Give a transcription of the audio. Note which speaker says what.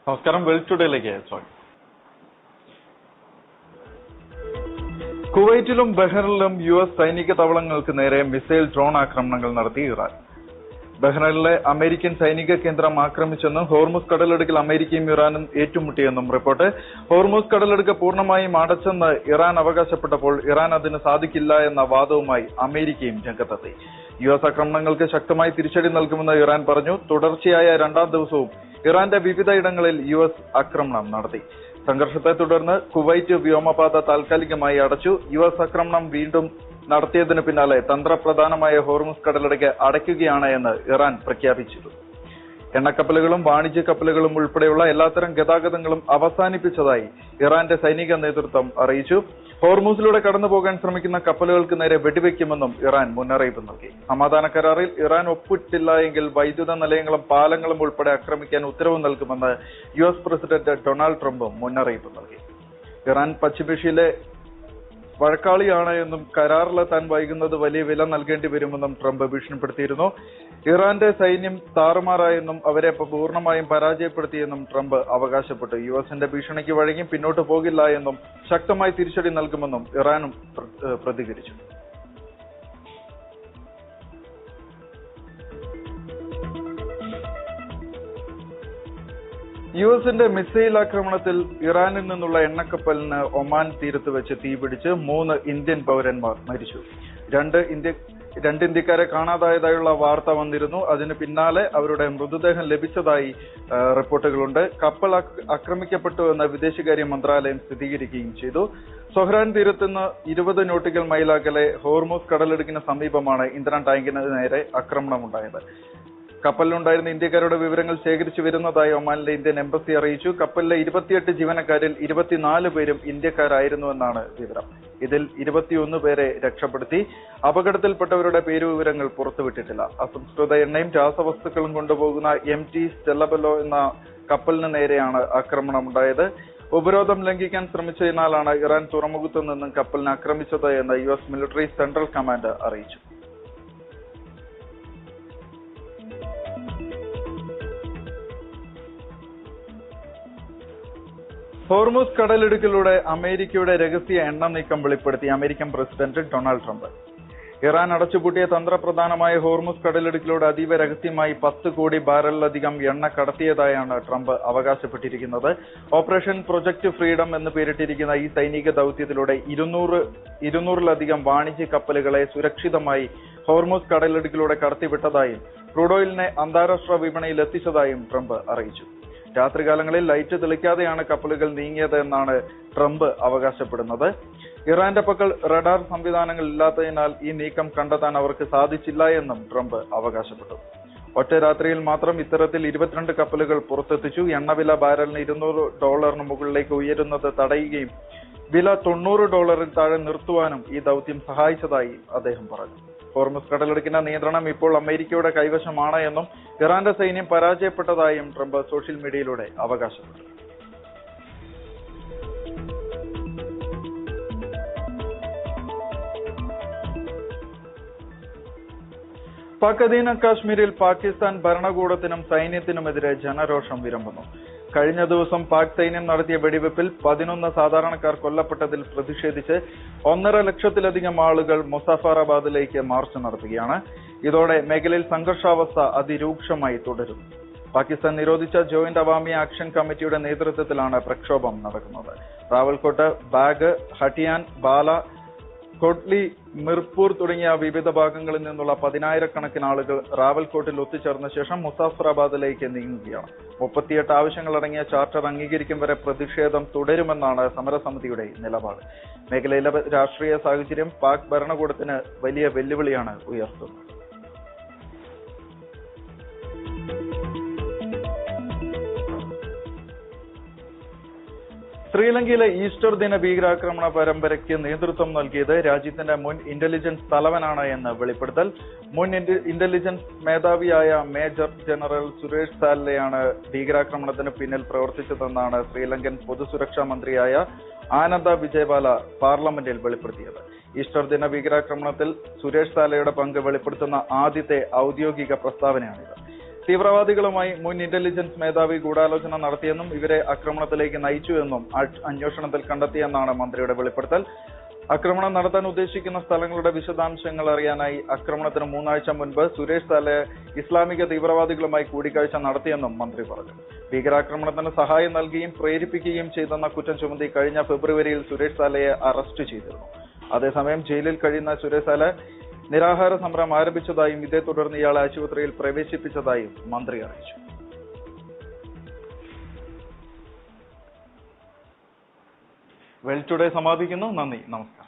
Speaker 1: നമസ്കാരം. വേൾഡ് ടുഡേയിലേക്ക് സ്വാഗതം. കുവൈറ്റിലും ബഹ്റൈനിലും US സൈനിക താവളങ്ങൾക്ക് നേരെ മിസൈൽ ഡ്രോൺ ആക്രമണങ്ങൾ നടത്തി ഇറാൻ. ബഹ്റൈനിലെ അമേരിക്കൻ സൈനിക കേന്ദ്രം ആക്രമിച്ചെന്നും ഹോർമുസ് കടലിടുക്കിൽ അമേരിക്കയും ഇറാനും ഏറ്റുമുട്ടിയെന്നും റിപ്പോർട്ട്. ഹോർമുസ് കടലിടുക്ക് പൂർണ്ണമായും അടച്ചെന്ന് ഇറാൻ അവകാശപ്പെട്ടപ്പോൾ ഇറാൻ അതിന് സാധിക്കില്ല എന്ന വാദവുമായി അമേരിക്കയും രംഗത്തെത്തി. US ആക്രമണങ്ങൾക്ക് ശക്തമായി തിരിച്ചടി നൽകുമെന്ന് ഇറാൻ പറഞ്ഞു. തുടർച്ചയായ രണ്ടാം ദിവസവും ഇറാന്റെ വിവിധ ഇടങ്ങളിൽ US ആക്രമണം നടത്തി. സംഘർഷത്തെ തുടർന്ന് കുവൈറ്റ് വ്യോമപാത താൽക്കാലികമായി അടച്ചു. US ആക്രമണം വീണ്ടും നടത്തിയതിനു പിന്നാലെ തന്ത്രപ്രധാനമായ ഹോർമുസ് കടലിടുക്ക് അടയ്ക്കുകയാണ് എന്ന് ഇറാൻ പ്രഖ്യാപിച്ചിരുന്നു. എണ്ണക്കപ്പലുകളും വാണിജ്യ കപ്പലുകളും ഉൾപ്പെടെയുള്ള എല്ലാത്തരം ഗതാഗതങ്ങളും അവസാനിപ്പിച്ചതായി ഇറാന്റെ സൈനിക നേതൃത്വം അറിയിച്ചു. ഹോർമുസിലൂടെ കടന്നുപോകാൻ ശ്രമിക്കുന്ന കപ്പലുകൾക്ക് നേരെ വെടിവെക്കുമെന്നും ഇറാൻ മുന്നറിയിപ്പ് നൽകി. സമാധാന കരാറിൽ ഇറാൻ ഒപ്പിട്ടില്ല എങ്കിൽ വൈദ്യുത നിലയങ്ങളും പാലങ്ങളും ഉൾപ്പെടെ ആക്രമിക്കാൻ ഉത്തരവ് നൽകുമെന്ന് US പ്രസിഡന്റ് ഡൊണാൾഡ് ട്രംപും മുന്നറിയിപ്പ് നൽകി. ഇറാൻ പശ്ചിമേഷ്യയിലെ വഴക്കാളിയാണ് എന്നും കരാറിലെത്താൻ വൈകുന്നത് വലിയ വില നൽകേണ്ടി വരുമെന്നും ട്രംപ് ഭീഷണിപ്പെടുത്തിയിരുന്നു. ഇറാന്റെ സൈന്യം താറുമാറായെന്നും അവരെ പൂർണ്ണമായും പരാജയപ്പെടുത്തിയെന്നും ട്രംപ് അവകാശപ്പെട്ടു. USന്റെ ഭീഷണിക്ക് വഴങ്ങി പിന്നോട്ട് പോകില്ല എന്നും ശക്തമായി തിരിച്ചടി നൽകുമെന്നും ഇറാനും പ്രതികരിച്ചു. USന്റെ മിസൈൽ ആക്രമണത്തിൽ ഇറാനിൽ നിന്നുള്ള എണ്ണക്കപ്പലിന് ഒമാൻ തീരത്ത് വെച്ച് തീപിടിച്ച് 3 ഇന്ത്യൻ പൗരന്മാർ മരിച്ചു. രണ്ട് ഇന്ത്യക്കാരെ കാണാതായതായുള്ള വാർത്ത വന്നിരുന്നു. അതിന് പിന്നാലെ അവരുടെ മൃതദേഹം ലഭിച്ചതായി റിപ്പോർട്ടുകളുണ്ട്. കപ്പൽ ആക്രമിക്കപ്പെട്ടു എന്ന് വിദേശകാര്യ മന്ത്രാലയം സ്ഥിരീകരിക്കുകയും ചെയ്തു. സൊഹ്റാൻ തീരത്തുനിന്ന് 20 നോട്ടിക്കൽ മൈൽ അകലെ ഹോർമുസ് കടലിടുക്കിന് സമീപമാണ് ഇന്ധന ടാങ്കിന് നേരെ ആക്രമണമുണ്ടായത്. കപ്പലിലുണ്ടായിരുന്ന ഇന്ത്യക്കാരുടെ വിവരങ്ങൾ ശേഖരിച്ചു വരുന്നതായി ഒമാനിലെ ഇന്ത്യൻ എംബസി അറിയിച്ചു. കപ്പലിലെ 28 ജീവനക്കാരിൽ 24 പേരും ഇന്ത്യക്കാരായിരുന്നുവെന്നാണ് വിവരം. ഇതിൽ 21 പേരെ രക്ഷപ്പെടുത്തി. അപകടത്തിൽപ്പെട്ടവരുടെ പേരുവിവരങ്ങൾ പുറത്തുവിട്ടിട്ടില്ല. അസംസ്കൃത എണ്ണയും രാസവസ്തുക്കളും കൊണ്ടുപോകുന്ന MT സ്റ്റെല്ലബെല്ലോ എന്ന കപ്പലിന് നേരെയാണ് ആക്രമണമുണ്ടായത്. ഉപരോധം ലംഘിക്കാൻ ശ്രമിച്ചതിനാലാണ് ഇറാൻ തുറമുഖത്തു നിന്നും കപ്പലിനെ ആക്രമിച്ചത് എന്ന് US മിലിറ്ററി സെൻട്രൽ കമാൻഡ് അറിയിച്ചു. ഹോർമുസ് കടലിടുക്കിലൂടെ അമേരിക്കയുടെ രഹസ്യ എണ്ണ നീക്കം വെളിപ്പെടുത്തി American president Donald Trump. Iran അടച്ചുപൂട്ടിയ തന്ത്രപ്രധാനമായ ഹോർമുസ് കടലിടുക്കിലൂടെ അതീവ രഹസ്യമായി 10 കോടി ബാരലിലധികം എണ്ണ കടത്തിയതായാണ് ട്രംപ് അവകാശപ്പെട്ടിരിക്കുന്നത്. ഓപ്പറേഷൻ പ്രൊജക്ട് ഫ്രീഡം എന്ന് പേരിട്ടിരിക്കുന്ന ഈ സൈനിക ദൗത്യത്തിലൂടെ 200-ലധികം വാണിജ്യ കപ്പലുകളെ സുരക്ഷിതമായി ഹോർമുസ് കടലിടുക്കിലൂടെ കടത്തിവിട്ടതായും ക്രൂഡ് ഓയിലിനെ അന്താരാഷ്ട്ര വിപണിയിൽ എത്തിച്ചതായും ട്രംപ് അറിയിച്ചു. രാത്രികാലങ്ങളിൽ ലൈറ്റ് തെളിക്കാതെയാണ് കപ്പലുകൾ നീങ്ങിയത് എന്നാണ് ട്രംപ് അവകാശപ്പെടുന്നത്. ഇറാന്റെ പക്കൽ റഡാർ സംവിധാനങ്ങൾ ഇല്ലാത്തതിനാൽ ഈ നീക്കം കണ്ടെത്താൻ അവർക്ക് സാധിച്ചില്ല എന്നും ട്രംപ് അവകാശപ്പെട്ടു. ഒറ്റ രാത്രിയിൽ മാത്രം ഇത്തരത്തിൽ 22 കപ്പലുകൾ പുറത്തെത്തിച്ചു. എണ്ണവില ബാരലിന് $200 മുകളിലേക്ക് ഉയരുന്നത് തടയുകയും വില $90 താഴെ നിർത്തുവാനും ഈ ദൗത്യം സഹായിച്ചതായി അദ്ദേഹം പറഞ്ഞു. ഹോർമുസ് കടലിടുക്കിന്റെ നിയന്ത്രണം ഇപ്പോൾ അമേരിക്കയുടെ കൈവശമാണ് എന്നും ഇറാന്റെ സൈന്യം പരാജയപ്പെട്ടതായും ട്രംപ് സോഷ്യൽ മീഡിയയിലൂടെ അവകാശപ്പെട്ടു. പാക് അധീന കാശ്മീരിൽ പാകിസ്ഥാൻ ഭരണകൂടത്തിനും സൈന്യത്തിനുമെതിരെ ജനരോഷം വിരമ്പുന്നു. കഴിഞ്ഞ ദിവസം പാക് സൈന്യം നടത്തിയ വെടിവെപ്പിൽ 11 സാധാരണക്കാർ കൊല്ലപ്പെട്ടതിൽ പ്രതിഷേധിച്ച് 1.5 ലക്ഷത്തിലധികം ആളുകൾ മുസഫറാബാദിലേക്ക് മാർച്ച് നടത്തുകയാണ്. ഇതോടെ മേഖലയിൽ സംഘർഷാവസ്ഥ അതിരൂക്ഷമായി തുടരുന്നു. പാകിസ്ഥാൻ നിരോധിച്ച ജോയിന്റ് അവാമി ആക്ഷൻ കമ്മിറ്റിയുടെ നേതൃത്വത്തിലാണ് പ്രക്ഷോഭം നടക്കുന്നത്. റാവൽകോട്ട്, ബാഗ്, ഹട്ടിയാൻ, ബാല, കോട്ട്ലി, മിർപൂർ തുടങ്ങിയ വിവിധ ഭാഗങ്ങളിൽ നിന്നുള്ള 10,000-കണക്കിന് ആളുകൾ റാവൽകോട്ടിൽ ഒത്തുചേർന്ന ശേഷം മുസാഫറാബാദിലേക്ക് നീങ്ങുകയാണ്. 38 ആവശ്യങ്ങളടങ്ങിയ ചാർട്ടർ അംഗീകരിക്കും വരെ പ്രതിഷേധം തുടരുമെന്നാണ് സമരസമിതിയുടെ നിലപാട്. മേഖലയിലെ രാഷ്ട്രീയ സാഹചര്യം പാക് ഭരണകൂടത്തിന് വലിയ വെല്ലുവിളിയാണ് ഉയർത്തുന്നത്. ശ്രീലങ്കയിലെ ഈസ്റ്റർ ദിന ഭീകരാക്രമണ പരമ്പരയ്ക്ക് നേതൃത്വം നൽകിയത് രാജ്യത്തിന്റെ മുൻ ഇന്റലിജൻസ് തലവനാണ് എന്ന് വെളിപ്പെടുത്തൽ. മുൻ ഇന്റലിജൻസ് മേധാവിയായ മേജർ ജനറൽ സുരേഷ് സാലയാണ് ഭീകരാക്രമണത്തിന് പിന്നിൽ പ്രവർത്തിച്ചതെന്നാണ് ശ്രീലങ്കൻ പൊതുസുരക്ഷാ മന്ത്രിയായ ആനന്ദ വിജയബാല പാർലമെന്റിൽ വെളിപ്പെടുത്തിയത്. ഈസ്റ്റർ ദിന ഭീകരാക്രമണത്തിൽ സുരേഷ് സാലയുടെ പങ്ക് വെളിപ്പെടുത്തുന്ന ആദ്യത്തെ ഔദ്യോഗിക പ്രസ്താവനയാണിത്. തീവ്രവാദികളുമായി മുൻ ഇന്റലിജൻസ് മേധാവി ഗൂഢാലോചന നടത്തിയെന്നും ഇവരെ ആക്രമണത്തിലേക്ക് നയിച്ചുവെന്നും അന്വേഷണത്തിൽ കണ്ടെത്തിയെന്നാണ് മന്ത്രിയുടെ വെളിപ്പെടുത്തൽ. ആക്രമണം നടത്താൻ ഉദ്ദേശിക്കുന്ന സ്ഥലങ്ങളുടെ വിശദാംശങ്ങൾ അറിയാനായി ആക്രമണത്തിന് 3 ആഴ്ച മുൻപ് സുരേഷ് സാലെ ഇസ്ലാമിക തീവ്രവാദികളുമായി കൂടിക്കാഴ്ച നടത്തിയെന്നും മന്ത്രി പറഞ്ഞു. ഭീകരാക്രമണത്തിന് സഹായം നൽകുകയും പ്രേരിപ്പിക്കുകയും ചെയ്തെന്ന കുറ്റം ചുമത്തി കഴിഞ്ഞ ഫെബ്രുവരിയിൽ സുരേഷ് സാലയെ അറസ്റ്റ് ചെയ്തിരുന്നു. അതേസമയം ജയിലിൽ കഴിയുന്ന സുരേഷ് സാലെ നിരാഹാര സമരം ആരംഭിച്ചതായും ഇതേ തുടർന്ന് ഇയാളെ ആശുപത്രിയിൽ പ്രവേശിപ്പിച്ചതായും മന്ത്രി അറിയിച്ചു. വെൽ ടുഡേ സമാപിക്കുന്നു. നന്ദി, നമസ്കാരം.